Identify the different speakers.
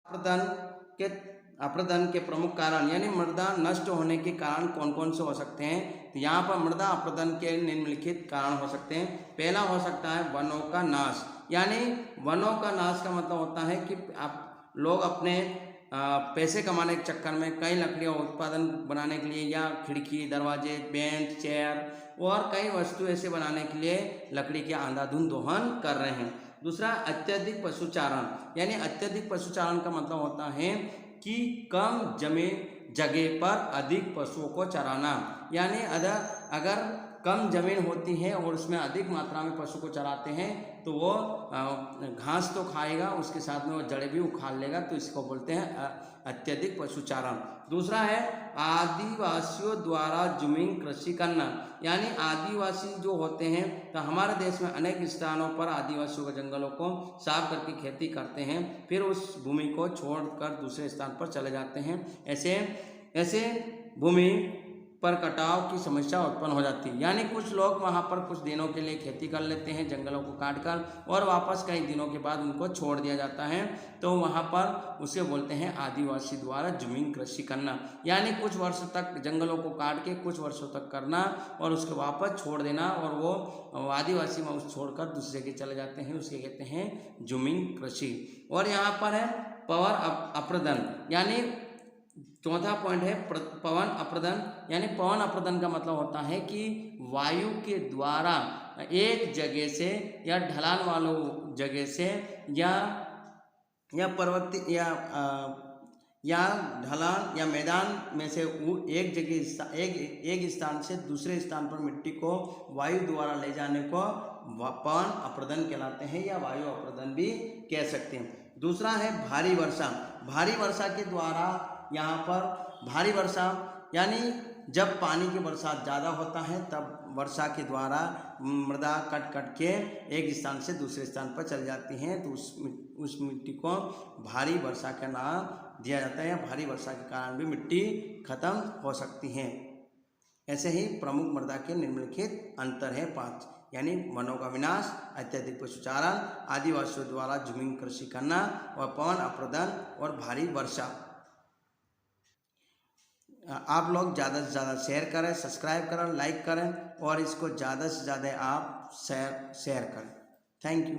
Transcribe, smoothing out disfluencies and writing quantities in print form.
Speaker 1: अप्रदन के अप्रदन के प्रमुख कारण यानी मृदा नष्ट होने के कारण कौन कौन से हो सकते हैं। तो यहाँ पर मृदा अप्रदन के निम्नलिखित कारण हो सकते हैं। पहला हो सकता है वनों का नाश, यानी वनों का नाश का मतलब होता है कि आप लोग अपने पैसे कमाने के चक्कर में कई लकड़ियों उत्पादन बनाने के लिए या खिड़की दरवाजे बेंच चेयर और कई वस्तु ऐसे बनाने के लिए लकड़ी के अंधाधुंध दोहन कर रहे हैं। दूसरा अत्यधिक पशुचारण, यानी अत्यधिक पशुचारण का मतलब होता है कि कम जगह पर अधिक पशुओं को चराना, यानी अगर कम जमीन होती है और उसमें अधिक मात्रा में पशु को चराते हैं तो वो घास तो खाएगा, उसके साथ में वो जड़ें भी उखाड़ लेगा, तो इसको बोलते हैं अत्यधिक पशुचारण। दूसरा है आदिवासियों द्वारा जमीन कृषि करना, यानी आदिवासी जो होते हैं तो हमारे देश में अनेक स्थानों पर आदिवासियों के जंगलों को साफ करके खेती करते हैं, फिर उस भूमि को छोड़कर दूसरे स्थान पर चले जाते हैं। ऐसे भूमि पर कटाव की समस्या उत्पन्न हो जाती है, यानी कुछ लोग वहाँ पर कुछ दिनों के लिए खेती कर लेते हैं जंगलों को काटकर और वापस कई दिनों के बाद उनको छोड़ दिया जाता है, तो वहाँ पर उसे बोलते हैं आदिवासी द्वारा जमीन कृषि करना, यानी कुछ वर्ष तक जंगलों को काट के कुछ वर्षों तक करना और उसके वापस छोड़ देना और वो आदिवासी में उस छोड़कर दूसरे के चले जाते हैं, उसके कहते हैं जमीन कृषि। और यहाँ पर है पवन अप्रदन, यानी चौथा पॉइंट है पवन अप्रदन, यानी पवन अप्रदन का मतलब होता है कि वायु के द्वारा एक जगह से या ढलान वालों जगह से या पर्वतीय या ढलान या मैदान में से एक जगह एक स्थान से दूसरे स्थान पर मिट्टी को वायु द्वारा ले जाने को पवन अप्रदन कहलाते हैं या वायु अप्रदन भी कह सकते हैं। दूसरा है भारी वर्षा। भारी वर्षा के द्वारा यहाँ पर भारी वर्षा यानी जब पानी की बरसात ज़्यादा होता है तब वर्षा के द्वारा मृदा कट के एक स्थान से दूसरे स्थान पर चल जाती हैं, तो उस मिट्टी को भारी वर्षा का नाम दिया जाता है। भारी वर्षा के कारण भी मिट्टी खत्म हो सकती है। ऐसे ही प्रमुख मृदा के निम्नलिखित अंतर है 5, यानी वनों का विनाश, अत्यधिक पशुचारण, आदिवासियों द्वारा जमीन कृषि करना और पवन अप्रदन और भारी वर्षा। आप लोग ज़्यादा से ज़्यादा शेयर करें, सब्सक्राइब करें, लाइक करें और इसको ज़्यादा से ज़्यादा आप शेयर करें। Thank you.